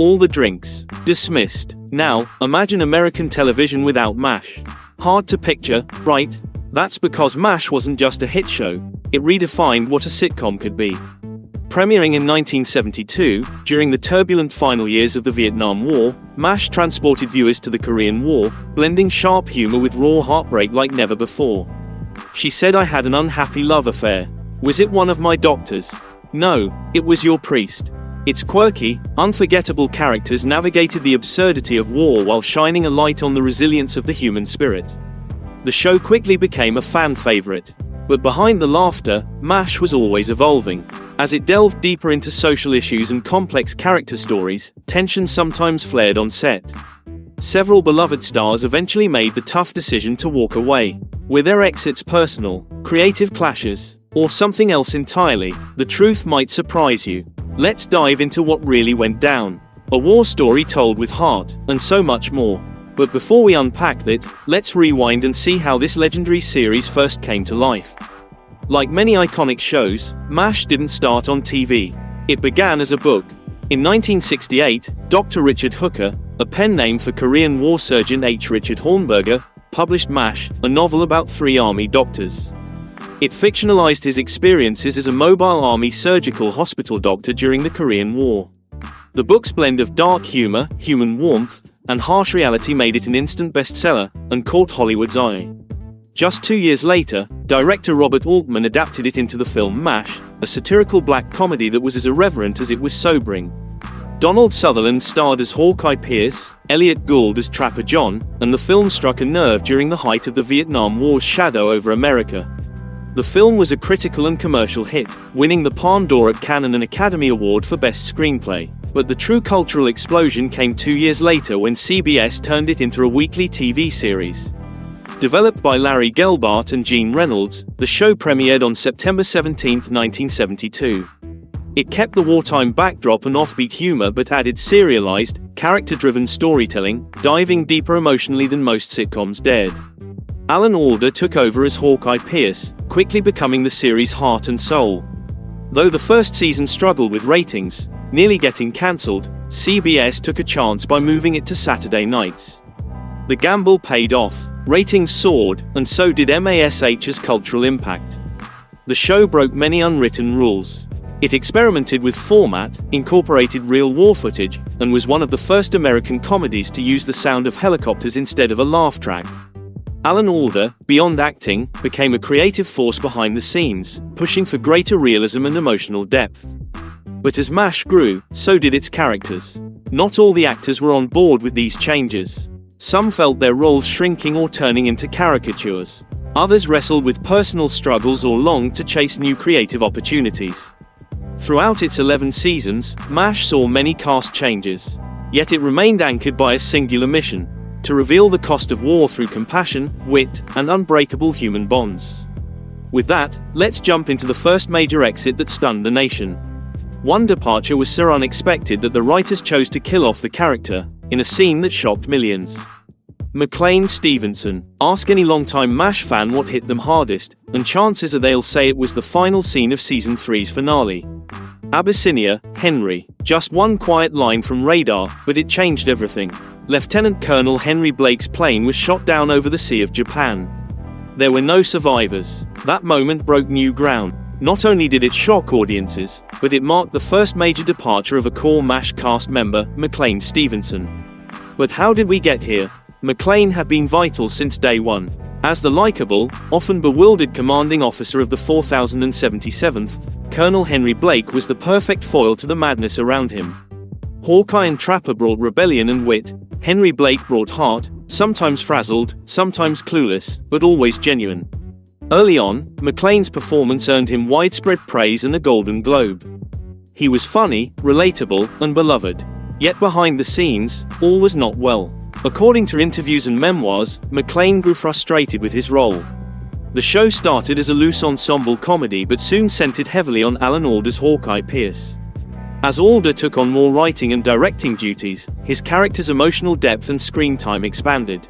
All the drinks. Dismissed. Now, imagine American television without MASH. Hard to picture, right? That's because MASH wasn't just a hit show. It redefined what a sitcom could be. Premiering in 1972, during the turbulent final years of the Vietnam War, MASH transported viewers to the Korean War, blending sharp humor with raw heartbreak like never before. She said I had an unhappy love affair. Was it one of my doctors? No, it was your priest. Its quirky, unforgettable characters navigated the absurdity of war while shining a light on the resilience of the human spirit. The show quickly became a fan favorite. But behind the laughter, MASH was always evolving. As it delved deeper into social issues and complex character stories, tension sometimes flared on set. Several beloved stars eventually made the tough decision to walk away. Were their exits personal, creative clashes, or something else entirely? The truth might surprise you. Let's dive into what really went down. A war story told with heart, and so much more. But before we unpack that, let's rewind and see how this legendary series first came to life. Like many iconic shows, MASH didn't start on TV. It began as a book. In 1968, Dr. Richard Hooker, a pen name for Korean war surgeon H. Richard Hornberger, published MASH, a novel about 3 army doctors. It fictionalized his experiences as a mobile army surgical hospital doctor during the Korean War. The book's blend of dark humor, human warmth, and harsh reality made it an instant bestseller, and caught Hollywood's eye. Just 2 years later, director Robert Altman adapted it into the film MASH, a satirical black comedy that was as irreverent as it was sobering. Donald Sutherland starred as Hawkeye Pierce, Elliot Gould as Trapper John, and the film struck a nerve during the height of the Vietnam War's shadow over America. The film was a critical and commercial hit, winning the Palme d'Or at Cannes and an Academy Award for Best Screenplay. But the true cultural explosion came 2 years later when CBS turned it into a weekly TV series. Developed by Larry Gelbart and Gene Reynolds, the show premiered on September 17, 1972. It kept the wartime backdrop and offbeat humor but added serialized, character-driven storytelling, diving deeper emotionally than most sitcoms dared. Alan Alda took over as Hawkeye Pierce, quickly becoming the series' heart and soul. Though the first season struggled with ratings, nearly getting cancelled, CBS took a chance by moving it to Saturday nights. The gamble paid off, ratings soared, and so did MASH's cultural impact. The show broke many unwritten rules. It experimented with format, incorporated real war footage, and was one of the first American comedies to use the sound of helicopters instead of a laugh track. Alan Alda, beyond acting, became a creative force behind the scenes, pushing for greater realism and emotional depth. But as MASH grew, so did its characters. Not all the actors were on board with these changes. Some felt their roles shrinking or turning into caricatures. Others wrestled with personal struggles or longed to chase new creative opportunities. Throughout its 11 seasons, MASH saw many cast changes. Yet it remained anchored by a singular mission: to reveal the cost of war through compassion, wit, and unbreakable human bonds. With that, let's jump into the first major exit that stunned the nation. One departure was so unexpected that the writers chose to kill off the character, in a scene that shocked millions. McLean Stevenson. Ask any longtime MASH fan what hit them hardest, and chances are they'll say it was the final scene of Season 3's finale. Abyssinia, Henry. Just one quiet line from radar, but it changed everything. Lieutenant Colonel Henry Blake's plane was shot down over the Sea of Japan. There were no survivors. That moment broke new ground. Not only did it shock audiences, but it marked the first major departure of a core MASH cast member, McLean Stevenson. But how did we get here? McLean had been vital since day one. As the likable, often bewildered commanding officer of the 4077th, Colonel Henry Blake was the perfect foil to the madness around him. Hawkeye and Trapper brought rebellion and wit. Henry Blake brought heart, sometimes frazzled, sometimes clueless, but always genuine. Early on, McLean's performance earned him widespread praise and a Golden Globe. He was funny, relatable, and beloved. Yet behind the scenes, all was not well. According to interviews and memoirs, McLean grew frustrated with his role. The show started as a loose ensemble comedy but soon centered heavily on Alan Alda's Hawkeye Pierce. As Alda took on more writing and directing duties, his character's emotional depth and screen time expanded.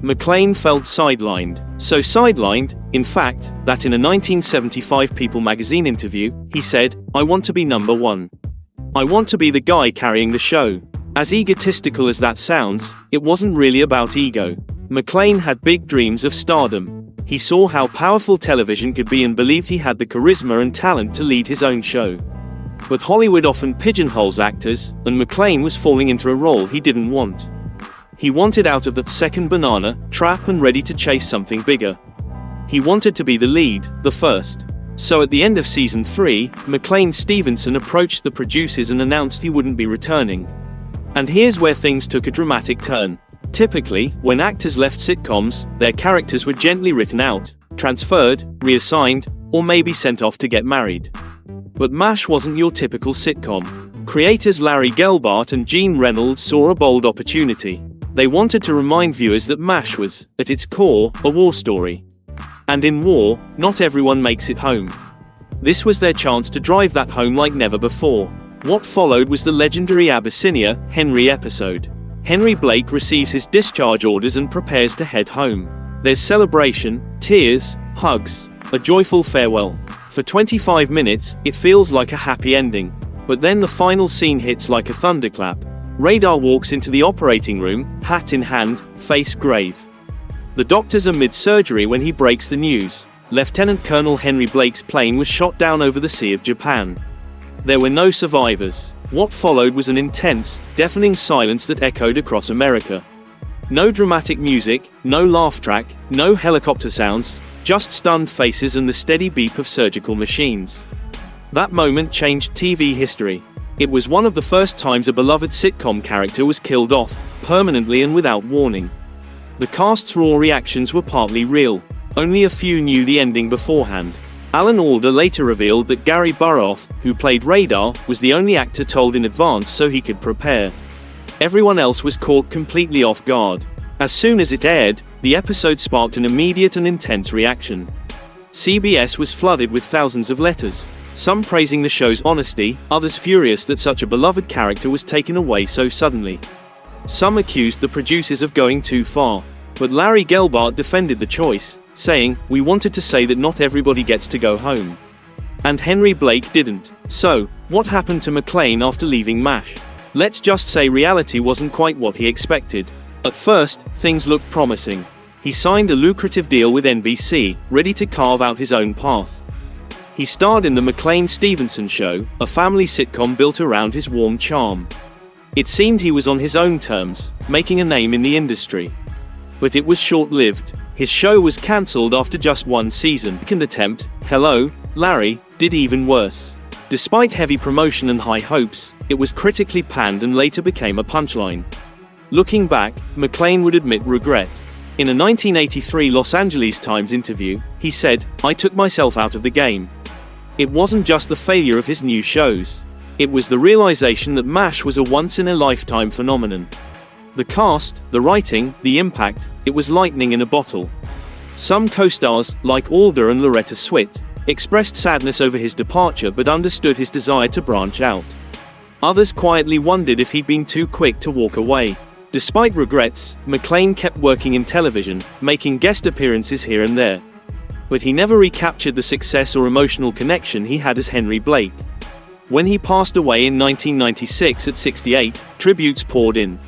McLean felt sidelined. So sidelined, in fact, that in a 1975 People magazine interview, he said, "I want to be number one. I want to be the guy carrying the show." As egotistical as that sounds, it wasn't really about ego. McClane had big dreams of stardom. He saw how powerful television could be and believed he had the charisma and talent to lead his own show. But Hollywood often pigeonholes actors, and McClane was falling into a role he didn't want. He wanted out of the second banana trap and ready to chase something bigger. He wanted to be the lead, the first. So at the end of season 3, McClane Stevenson approached the producers and announced he wouldn't be returning. And here's where things took a dramatic turn. Typically, when actors left sitcoms, their characters were gently written out, transferred, reassigned, or maybe sent off to get married. But MASH wasn't your typical sitcom. Creators Larry Gelbart and Gene Reynolds saw a bold opportunity. They wanted to remind viewers that MASH was, at its core, a war story. And in war, not everyone makes it home. This was their chance to drive that home like never before. What followed was the legendary Abyssinia, Henry episode. Henry Blake receives his discharge orders and prepares to head home. There's celebration, tears, hugs, a joyful farewell. For 25 minutes, it feels like a happy ending. But then the final scene hits like a thunderclap. Radar walks into the operating room, hat in hand, face grave. The doctors are mid-surgery when he breaks the news. Lieutenant Colonel Henry Blake's plane was shot down over the Sea of Japan. There were no survivors. What followed was an intense, deafening silence that echoed across America. No dramatic music, no laugh track, no helicopter sounds, just stunned faces and the steady beep of surgical machines. That moment changed TV history. It was one of the first times a beloved sitcom character was killed off, permanently and without warning. The cast's raw reactions were partly real. Only a few knew the ending beforehand. Alan Alda later revealed that Gary Burroff, who played Radar, was the only actor told in advance so he could prepare. Everyone else was caught completely off guard. As soon as it aired, the episode sparked an immediate and intense reaction. CBS was flooded with thousands of letters, some praising the show's honesty, others furious that such a beloved character was taken away so suddenly. Some accused the producers of going too far, but Larry Gelbart defended the choice, saying, "We wanted to say that not everybody gets to go home." And Henry Blake didn't. So, what happened to McClane after leaving MASH? Let's just say reality wasn't quite what he expected. At first, things looked promising. He signed a lucrative deal with NBC, ready to carve out his own path. He starred in the McClane Stevenson Show, a family sitcom built around his warm charm. It seemed he was on his own terms, making a name in the industry. But it was short-lived. His show was cancelled after just one season. Second attempt, Hello, Larry, did even worse. Despite heavy promotion and high hopes, it was critically panned and later became a punchline. Looking back, McClane would admit regret. In a 1983 Los Angeles Times interview, he said, "I took myself out of the game." It wasn't just the failure of his new shows. It was the realization that MASH was a once-in-a-lifetime phenomenon. The cast, the writing, the impact, it was lightning in a bottle. Some co-stars, like Alda and Loretta Swit, expressed sadness over his departure but understood his desire to branch out. Others quietly wondered if he'd been too quick to walk away. Despite regrets, McClane kept working in television, making guest appearances here and there. But he never recaptured the success or emotional connection he had as Henry Blake. When he passed away in 1996 at 68, tributes poured in.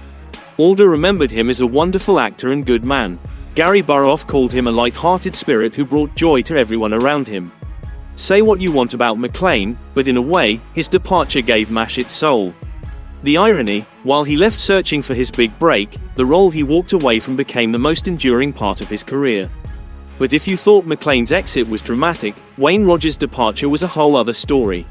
Alda remembered him as a wonderful actor and good man. Gary Burroff called him a light-hearted spirit who brought joy to everyone around him. Say what you want about McClane, but in a way, his departure gave MASH its soul. The irony, while he left searching for his big break, the role he walked away from became the most enduring part of his career. But if you thought McClane's exit was dramatic, Wayne Rogers' departure was a whole other story.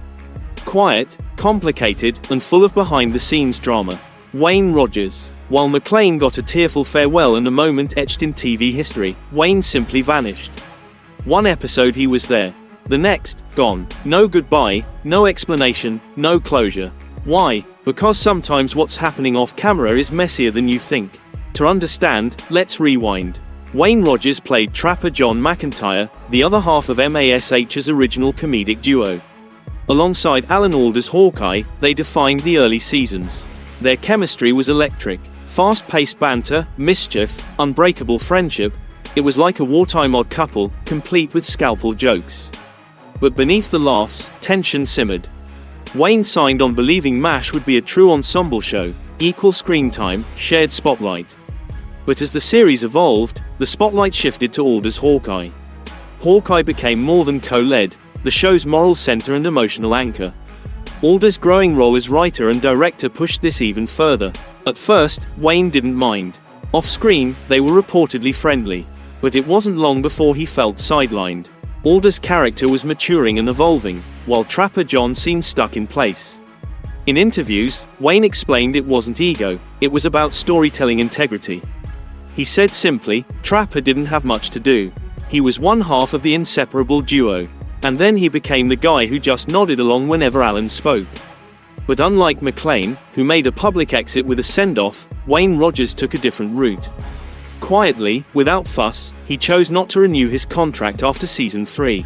Quiet, complicated, and full of behind-the-scenes drama. Wayne Rogers. While McClane got a tearful farewell and a moment etched in TV history, Wayne simply vanished. One episode he was there. The next, gone. No goodbye, no explanation, no closure. Why? Because sometimes what's happening off camera is messier than you think. To understand, let's rewind. Wayne Rogers played Trapper John McIntyre, the other half of MASH's original comedic duo. Alongside Alan Alda's Hawkeye, they defined the early seasons. Their chemistry was electric. Fast-paced banter, mischief, unbreakable friendship. It was like a wartime odd couple, complete with scalpel jokes. But beneath the laughs, tension simmered. Wayne signed on believing MASH would be a true ensemble show, equal screen time, shared spotlight. But as the series evolved, the spotlight shifted to Alder's Hawkeye. Hawkeye became more than co-led, the show's moral center and emotional anchor. Alder's growing role as writer and director pushed this even further. At first, Wayne didn't mind. Off-screen, they were reportedly friendly. But it wasn't long before he felt sidelined. Alder's character was maturing and evolving, while Trapper John seemed stuck in place. In interviews, Wayne explained it wasn't ego, it was about storytelling integrity. He said simply, Trapper didn't have much to do. He was one half of the inseparable duo. And then he became the guy who just nodded along whenever Alan spoke. But unlike McClane, who made a public exit with a send-off, Wayne Rogers took a different route. Quietly, without fuss, he chose not to renew his contract after season 3.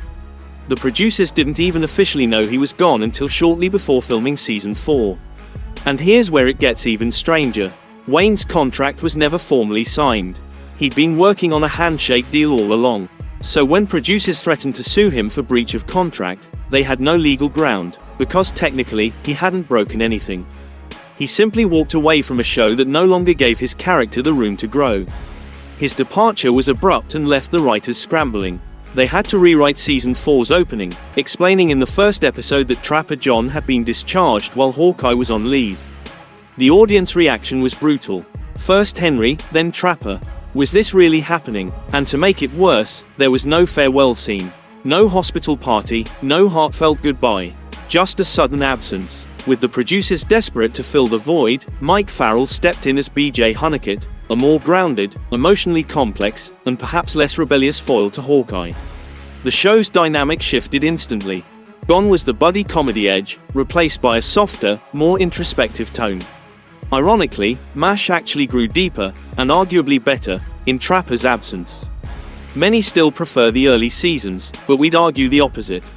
The producers didn't even officially know he was gone until shortly before filming season 4. And here's where it gets even stranger. Wayne's contract was never formally signed. He'd been working on a handshake deal all along. So when producers threatened to sue him for breach of contract, they had no legal ground, because technically, he hadn't broken anything. He simply walked away from a show that no longer gave his character the room to grow. His departure was abrupt and left the writers scrambling. They had to rewrite season 4's opening, explaining in the first episode that Trapper John had been discharged while Hawkeye was on leave. The audience reaction was brutal. First Henry, then Trapper. Was this really happening? And to make it worse, there was no farewell scene. No hospital party, no heartfelt goodbye. Just a sudden absence. With the producers desperate to fill the void, Mike Farrell stepped in as B.J. Hunnicutt, a more grounded, emotionally complex, and perhaps less rebellious foil to Hawkeye. The show's dynamic shifted instantly. Gone was the buddy comedy edge, replaced by a softer, more introspective tone. Ironically, MASH actually grew deeper, and arguably better, in Trapper's absence. Many still prefer the early seasons, but we'd argue the opposite.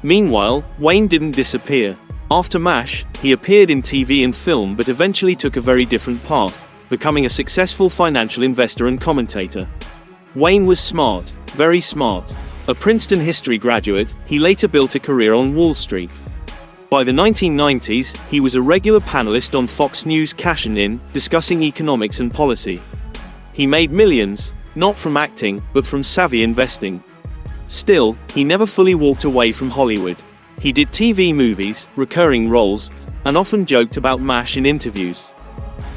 Meanwhile, Wayne didn't disappear. After MASH, he appeared in TV and film but eventually took a very different path, becoming a successful financial investor and commentator. Wayne was smart, very smart. A Princeton history graduate, he later built a career on Wall Street. By the 1990s, he was a regular panelist on Fox News Cashin' In, discussing economics and policy. He made millions, not from acting, but from savvy investing. Still, he never fully walked away from Hollywood. He did TV movies, recurring roles, and often joked about MASH in interviews.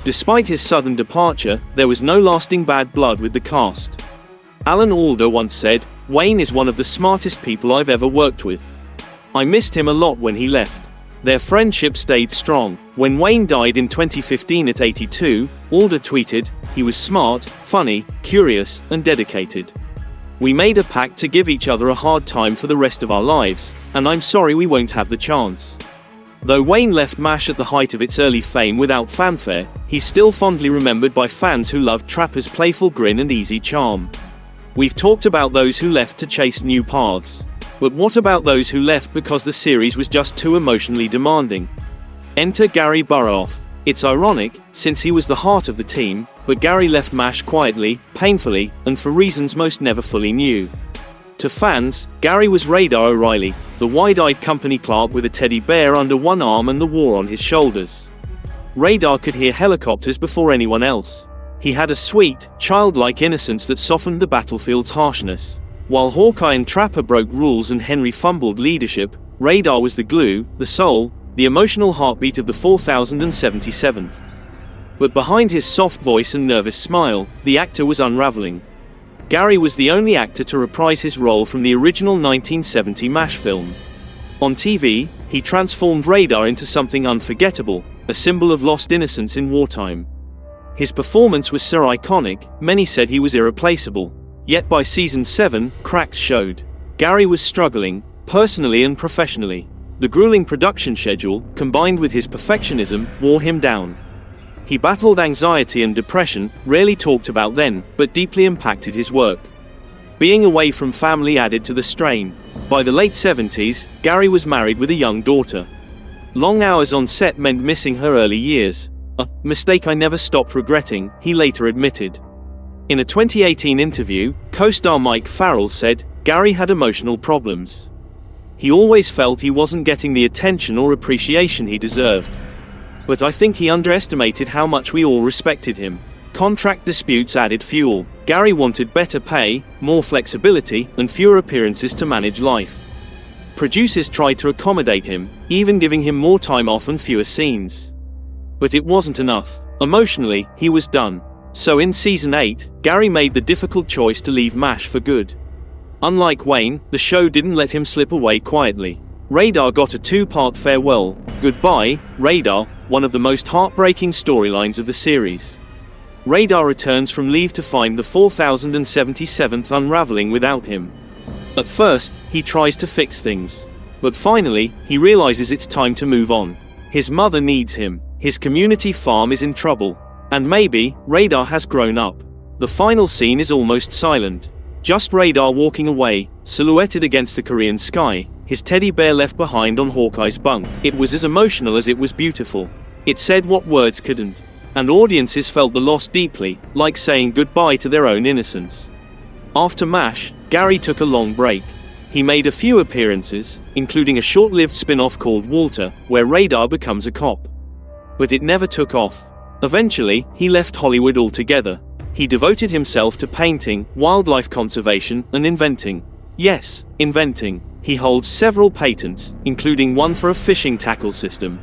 Despite his sudden departure, there was no lasting bad blood with the cast. Alan Alda once said, "Wayne is one of the smartest people I've ever worked with. I missed him a lot when he left." Their friendship stayed strong. When Wayne died in 2015 at 82, Alda tweeted, "He was smart, funny, curious, and dedicated. We made a pact to give each other a hard time for the rest of our lives, and I'm sorry we won't have the chance." Though Wayne left MASH at the height of its early fame without fanfare, he's still fondly remembered by fans who loved Trapper's playful grin and easy charm. We've talked about those who left to chase new paths. But what about those who left because the series was just too emotionally demanding? Enter Gary Burrough. It's ironic, since he was the heart of the team, but Gary left MASH quietly, painfully, and for reasons most never fully knew. To fans, Gary was Radar O'Reilly, the wide-eyed company clerk with a teddy bear under one arm and the war on his shoulders. Radar could hear helicopters before anyone else. He had a sweet, childlike innocence that softened the battlefield's harshness. While Hawkeye and Trapper broke rules and Henry fumbled leadership, Radar was the glue, the soul, the emotional heartbeat of the 4077th. But behind his soft voice and nervous smile, the actor was unraveling. Gary was the only actor to reprise his role from the original 1970 MASH film. On TV, he transformed Radar into something unforgettable, a symbol of lost innocence in wartime. His performance was so iconic, many said he was irreplaceable. Yet by season 7, cracks showed. Gary was struggling, personally and professionally. The grueling production schedule, combined with his perfectionism, wore him down. He battled anxiety and depression, rarely talked about then, but deeply impacted his work. Being away from family added to the strain. By the late 70s, Gary was married with a young daughter. Long hours on set meant missing her early years. A mistake I never stopped regretting, he later admitted. In a 2018 interview, co-star Mike Farrell said, Gary had emotional problems. He always felt he wasn't getting the attention or appreciation he deserved. But I think he underestimated how much we all respected him. Contract disputes added fuel. Gary wanted better pay, more flexibility, and fewer appearances to manage life. Producers tried to accommodate him, even giving him more time off and fewer scenes. But it wasn't enough. Emotionally, he was done. So in season 8, Gary made the difficult choice to leave MASH for good. Unlike Wayne, the show didn't let him slip away quietly. Radar got a 2-part farewell, Goodbye, Radar, one of the most heartbreaking storylines of the series. Radar returns from leave to find the 4077th unraveling without him. At first, he tries to fix things. But finally, he realizes it's time to move on. His mother needs him, his community farm is in trouble, and maybe, Radar has grown up. The final scene is almost silent. Just Radar walking away, silhouetted against the Korean sky, his teddy bear left behind on Hawkeye's bunk. It was as emotional as it was beautiful. It said what words couldn't. And audiences felt the loss deeply, like saying goodbye to their own innocence. After MASH, Gary took a long break. He made a few appearances, including a short-lived spin-off called Walter, where Radar becomes a cop. But it never took off. Eventually, he left Hollywood altogether. He devoted himself to painting, wildlife conservation, and inventing. Yes, inventing. He holds several patents, including one for a fishing tackle system.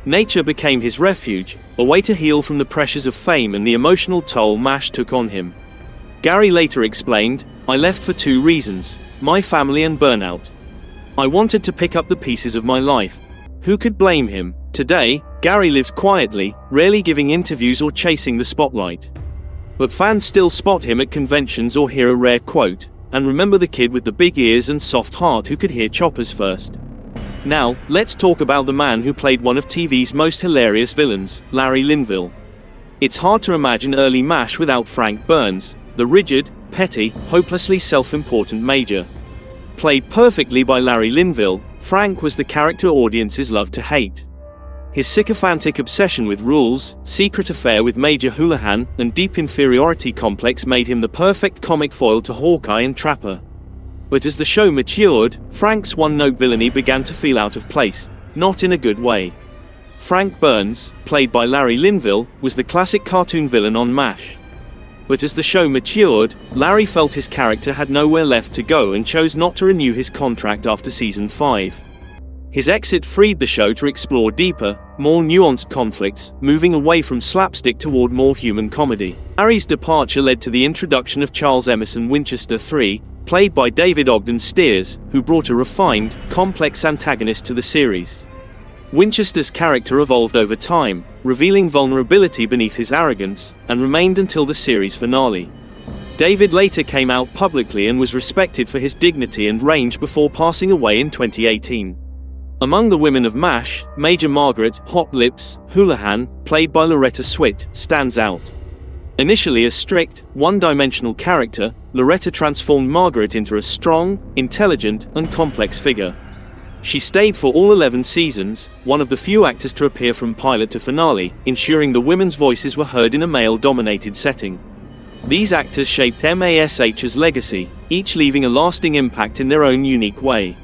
Nature became his refuge, a way to heal from the pressures of fame and the emotional toll MASH took on him. Gary later explained, "I left for 2 reasons, my family and burnout. I wanted to pick up the pieces of my life." Who could blame him? Today, Gary lives quietly, rarely giving interviews or chasing the spotlight. But fans still spot him at conventions or hear a rare quote, and remember the kid with the big ears and soft heart who could hear choppers first. Now, let's talk about the man who played one of TV's most hilarious villains, Larry Linville. It's hard to imagine early MASH without Frank Burns, the rigid, petty, hopelessly self-important major. Played perfectly by Larry Linville, Frank was the character audiences loved to hate. His sycophantic obsession with rules, secret affair with Major Houlihan, and deep inferiority complex made him the perfect comic foil to Hawkeye and Trapper. But as the show matured, Frank's one-note villainy began to feel out of place, not in a good way. Frank Burns, played by Larry Linville, was the classic cartoon villain on MASH. But as the show matured, Larry felt his character had nowhere left to go and chose not to renew his contract after season 5. His exit freed the show to explore deeper, more nuanced conflicts, moving away from slapstick toward more human comedy. Larry's departure led to the introduction of Charles Emerson Winchester III, played by David Ogden Stiers, who brought a refined, complex antagonist to the series. Winchester's character evolved over time, revealing vulnerability beneath his arrogance, and remained until the series finale. David later came out publicly and was respected for his dignity and range before passing away in 2018. Among the women of MASH, Major Margaret "Hot Lips" Houlihan, played by Loretta Swit, stands out. Initially a strict, one-dimensional character, Loretta transformed Margaret into a strong, intelligent, and complex figure. She stayed for all 11 seasons, one of the few actors to appear from pilot to finale, ensuring the women's voices were heard in a male-dominated setting. These actors shaped MASH's legacy, each leaving a lasting impact in their own unique way.